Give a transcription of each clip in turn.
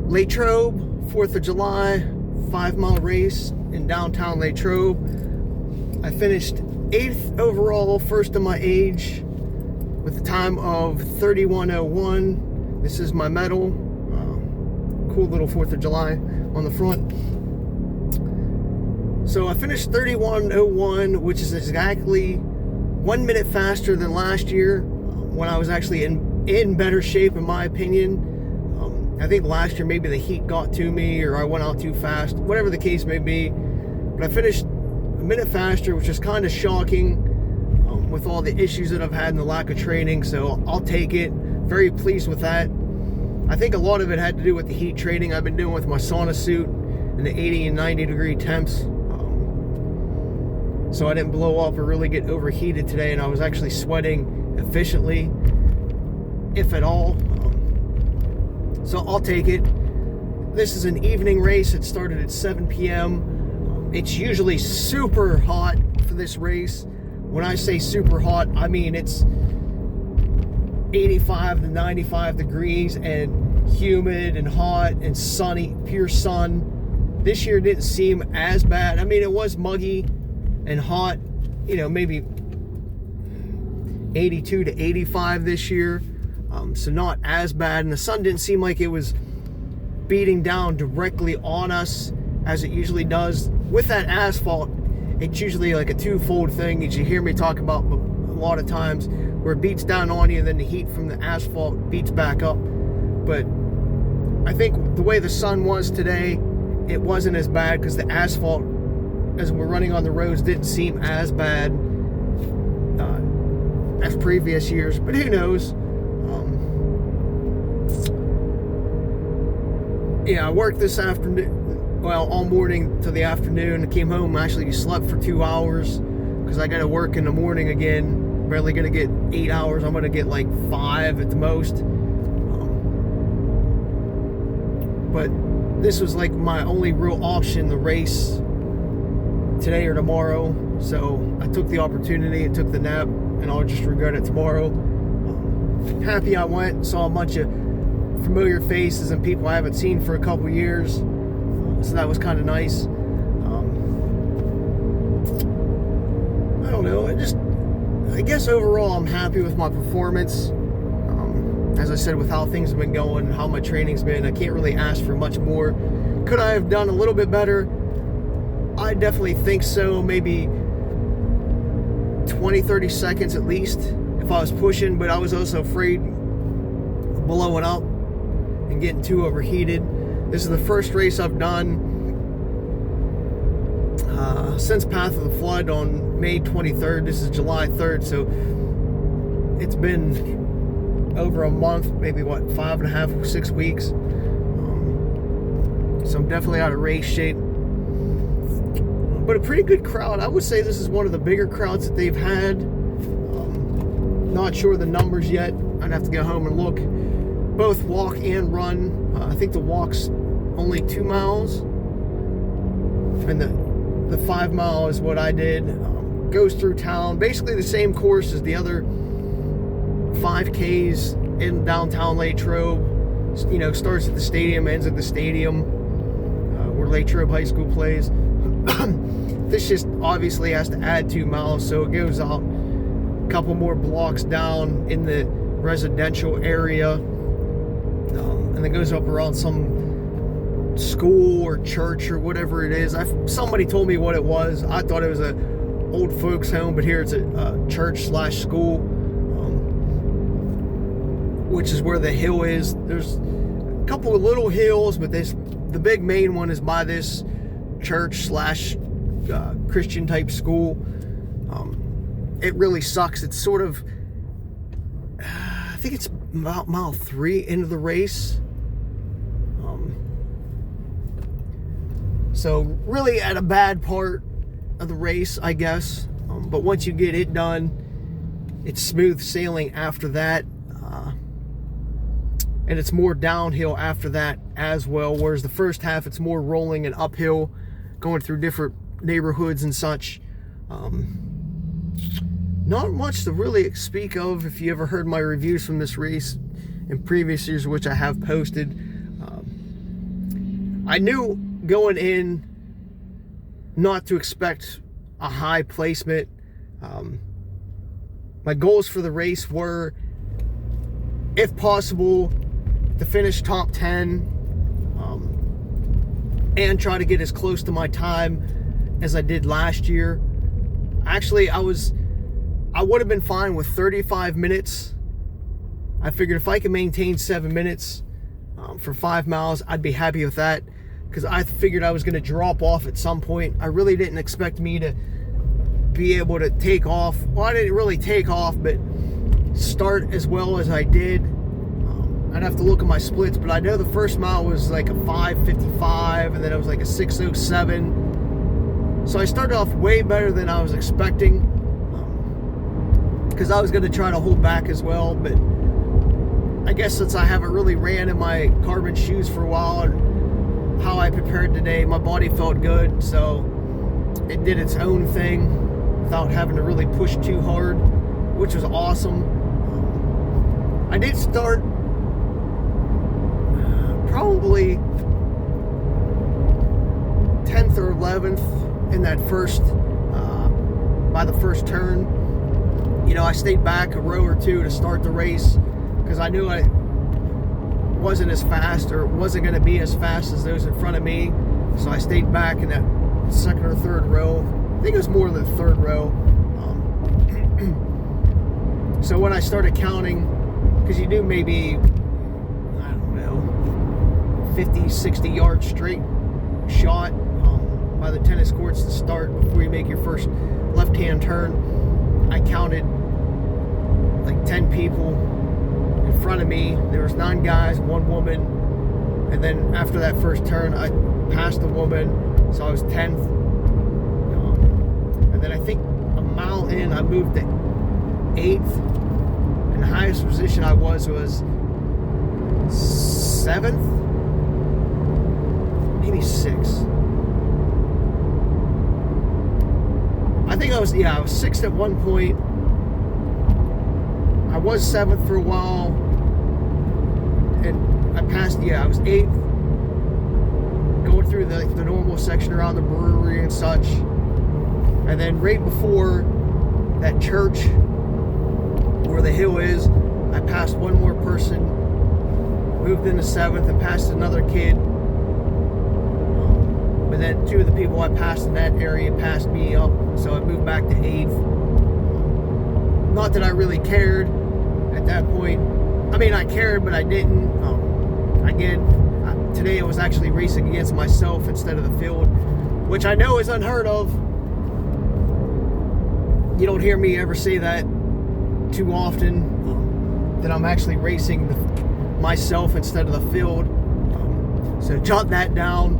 Latrobe, 4th of July, 5-mile race in downtown Latrobe. I finished 8th overall, first of my age, with a time of 31:01. This is my medal. Cool little 4th of July on the front. So I finished 31:01, which is exactly 1 minute faster than last year, when I was actually in better shape, in my opinion. I think last year maybe the heat got to me, or I went out too fast, whatever the case may be. But I finished a minute faster, which is kind of shocking with all the issues that I've had and the lack of training. So I'll take it. Very pleased with that. I think a lot of it had to do with the heat training I've been doing with my sauna suit and the 80 and 90 degree temps. So I didn't blow up or really get overheated today, and I was actually sweating efficiently, if at all. So I'll take it. This is an evening race. It started at 7 p.m. It's usually super hot for this race. When I say super hot, I mean it's 85 to 95 degrees and humid and hot and sunny, pure sun. This year didn't seem as bad. I mean, it was muggy and hot, you know, maybe 82 to 85 this year. So not as bad. And the sun didn't seem like it was beating down directly on us as it usually does. With that asphalt, it's usually like a twofold thing that you hear me talk about a lot of times, where it beats down on you and then the heat from the asphalt beats back up. But I think the way the sun was today, it wasn't as bad, because the asphalt, as we're running on the roads, didn't seem as bad as previous years. But who knows? Yeah, I worked this afternoon, well, all morning till the afternoon. I came home, actually slept for 2 hours, because I got to work in the morning again. Barely going to get 8 hours. I'm going to get like 5 at the most. But this was like my only real option, the race today or tomorrow. So I took the opportunity and took the nap, and I'll just regret it tomorrow. Happy I went, saw a bunch of familiar faces and people I haven't seen for a couple years. So that was kind of nice. I don't know, I guess overall I'm happy with my performance. As I said, with how things have been going, how my training's been, I can't really ask for much more. Could I have done a little bit better? I definitely think so. Maybe 20-30 seconds at least if I was pushing, but I was also afraid of blowing up and getting too overheated. This is the first race I've done since Path of the Flood on May 23rd. This is July 3rd, so it's been over a month, maybe what, 5.5, 6 weeks. So I'm definitely out of race shape. But a pretty good crowd. I would say this is one of the bigger crowds that they've had. Not sure the numbers yet. I'd have to go home and look. Both walk and run. I think the walk's only 2 miles. And the 5 mile is what I did. Goes through town. Basically the same course as the other 5Ks in downtown Latrobe. You know, starts at the stadium, ends at the stadium, where Latrobe High School plays. This just obviously has to add 2 miles, so it goes out a couple more blocks down in the residential area, and then goes up around some school or church or whatever it is. Somebody told me what it was. I thought it was a old folks home, but here it's a church/school, which is where the hill is. There's a couple of little hills, but the big main one is by this church/Christian type school. It really sucks. It's sort of, I think it's about mile 3 into the race. So really at a bad part of the race, I guess. But once you get it done, it's smooth sailing after that. And it's more downhill after that as well. Whereas the first half, it's more rolling and uphill, going through different neighborhoods and such. Not much to really speak of if you ever heard my reviews from this race in previous years, which I have posted. I knew going in not to expect a high placement. My goals for the race were, if possible, to finish top 10 and try to get as close to my time as I did last year. Actually, I would have been fine with 35 minutes. I figured if I could maintain 7 minutes for 5 miles, I'd be happy with that, because I figured I was going to drop off at some point. I really didn't expect me to be able to take off. Well, I didn't really take off, but start as well as I did. I'd have to look at my splits, but I know the first mile was like a 5:55, and then it was like a 6:07. So I started off way better than I was expecting, because I was going to try to hold back as well. But I guess since I haven't really ran in my carbon shoes for a while, and how I prepared today, my body felt good, so it did its own thing without having to really push too hard, which was awesome. I did start probably 10th or 11th in that first, by the first turn. You know, I stayed back a row or two to start the race, because I knew I wasn't as fast, or wasn't going to be as fast as those in front of me. So I stayed back in that second or third row. I think it was more than the third row. So when I started counting, because you do maybe, I don't know, 50, 60 yards straight shot by the tennis courts to start before you make your first left-hand turn, I counted like 10 people in front of me. There was 9 guys, 1 woman, and then after that first turn, I passed the woman, so I was 10th. And then I think a mile in, I moved to 8th, and the highest position I was 7th, maybe 6th. I think I was 6th at one point. I was 7th for a while, and I passed, I was 8th, going through the normal section around the brewery and such. And then right before that church where the hill is, I passed one more person, moved into 7th, and passed another kid. But then 2 of the people I passed in that area passed me up, so I moved back to 8th. Not that I really cared at that point. I mean, I cared, but I didn't. Today I was actually racing against myself instead of the field, which I know is unheard of. You don't hear me ever say that too often, that I'm actually racing myself instead of the field. So jot that down.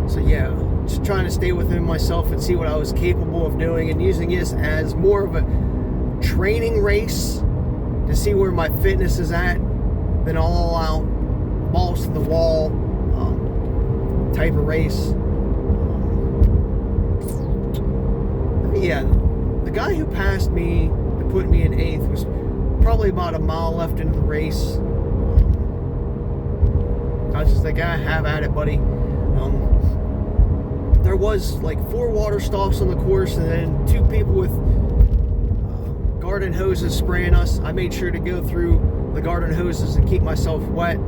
So yeah, just trying to stay within myself and see what I was capable of doing, and using this as more of a training race to see where my fitness is at, than all out balls to the wall type of race. Yeah, the guy who passed me to put me in 8th was probably about a mile left into the race. I was just like, have at it, buddy. There was like 4 water stops on the course, and then 2 people with garden hoses spraying us. I made sure to go through the garden hoses and keep myself wet.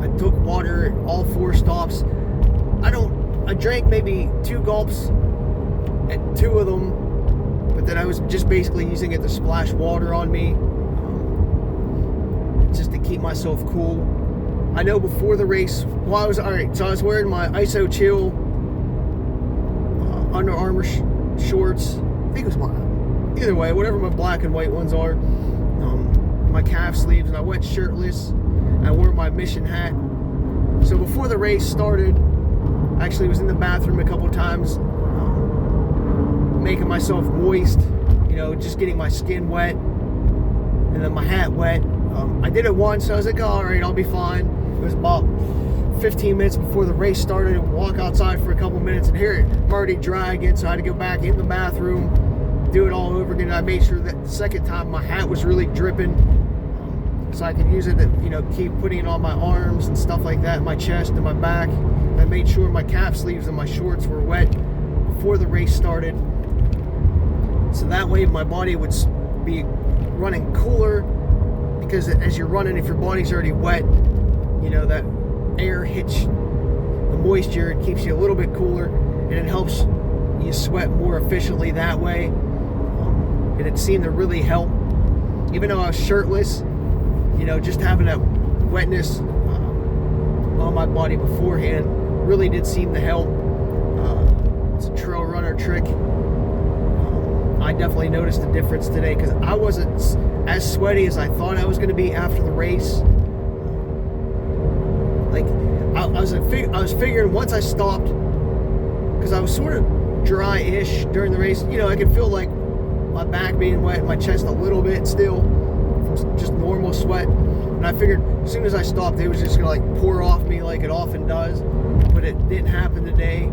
I took water at all 4 stops. I drank maybe 2 gulps at 2 of them, but then I was just basically using it to splash water on me, just to keep myself cool. I know before the race, I was wearing my ISO Chill Under Armour shorts. I think it was either way, whatever my black and white ones are. My calf sleeves, and I went shirtless. I wore my mission hat. So before the race started, I actually was in the bathroom a couple times, making myself moist, just getting my skin wet, and then my hat wet. I did it once, so I was like, all right, I'll be fine. It was about 15 minutes before the race started, and walk outside for a couple minutes, and here I'm already dry again, so I had to go back in the bathroom, do it all over again. I made sure that the second time my hat was really dripping. so I could use it to, you know, keep putting it on my arms and stuff like that, my chest and my back. I made sure my cap sleeves and my shorts were wet before the race started, so that way my body would be running cooler, because as you're running, if your body's already wet, you know, that air hits the moisture, it keeps you a little bit cooler, and it helps you sweat more efficiently that way. And it seemed to really help. Even though I was shirtless, you know, just having that wetness on my body beforehand really did seem to help. It's a trail runner trick. I definitely noticed a difference today, because I wasn't as sweaty as I thought I was going to be after the race. Like I was figuring once I stopped, because I was sort of dry-ish during the race. You know, I could feel like my back being wet, my chest a little bit still, from just normal sweat. And I figured as soon as I stopped, it was just gonna like pour off me like it often does. But it didn't happen today.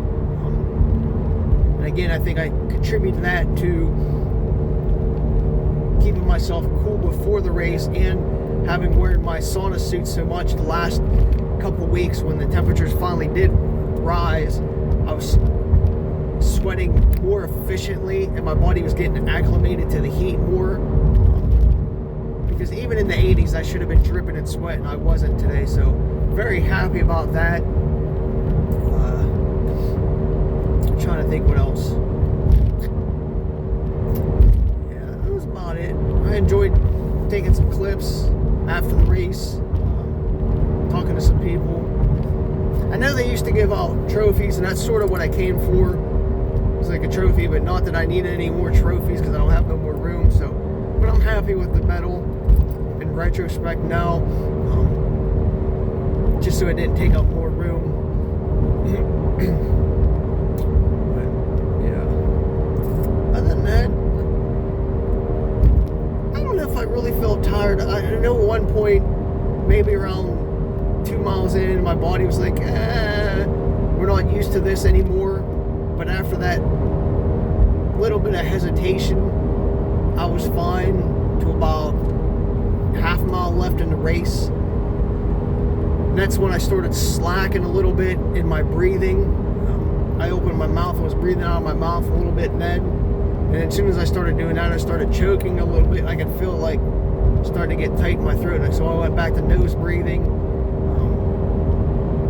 And again, I think I contribute that to keeping myself cool before the race, and having wearing my sauna suit so much the last couple weeks. When the temperatures finally did rise, I was sweating more efficiently, and my body was getting acclimated to the heat more. Because even in the 80s, I should have been dripping in sweat, and I wasn't today. So very happy about that. I'm trying to think what else. Yeah, that was about it. I enjoyed taking some clips after the race, talking to some people. I know they used to give out trophies, and that's sort of what I came for. It's like a trophy, but not that I need any more trophies, because I don't have no more room. So, but I'm happy with the medal in retrospect now, just so it didn't take up more room. But yeah, other than that, I don't know if I really felt tired. I know at one point, maybe around 2 miles in, my body was like, we're not used to this anymore. But after that little bit of hesitation, I was fine to about half a mile left in the race. And that's when I started slacking a little bit in my breathing. I opened my mouth, I was breathing out of my mouth a little bit then. And as soon as I started doing that, I started choking a little bit. I could feel like starting to get tight in my throat. So I went back to nose breathing.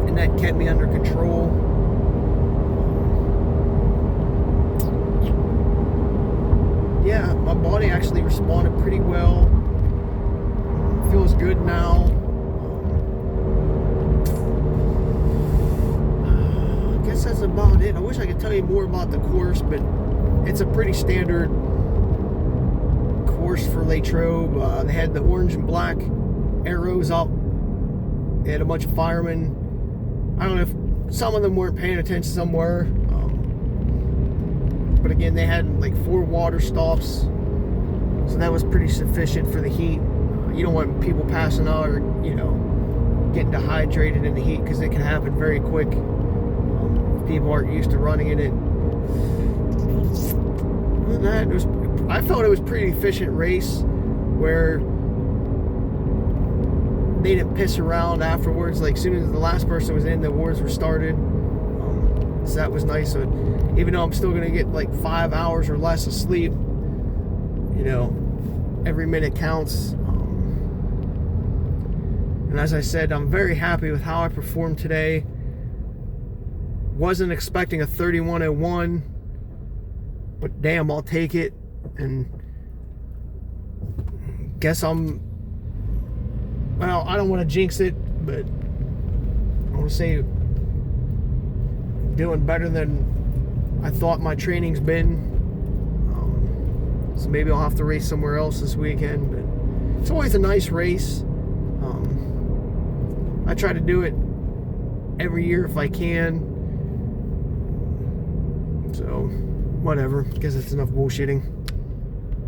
And that kept me under control. Yeah, my body actually responded pretty well. Feels good now. I guess that's about it. I wish I could tell you more about the course, but it's a pretty standard course for Latrobe. They had the orange and black arrows up. They had a bunch of firemen. I don't know if some of them weren't paying attention, some were. But again, they had like 4 water stops, so that was pretty sufficient for the heat. You don't want people passing out or, you know, getting dehydrated in the heat, because it can happen very quick if people aren't used to running in it. Other than that, I felt it was a pretty efficient race, where they didn't piss around afterwards. Like, as soon as the last person was in, the awards were started. So that was nice. So even though I'm still going to get like 5 hours or less of sleep, you know, every minute counts. And as I said, I'm very happy with how I performed today. Wasn't expecting a 31:01, but damn, I'll take it. And guess well, I don't want to jinx it, but I want to say doing better than I thought my training's been. So maybe I'll have to race somewhere else this weekend, but it's always a nice race. I try to do it every year if I can. So whatever, guess it's enough bullshitting.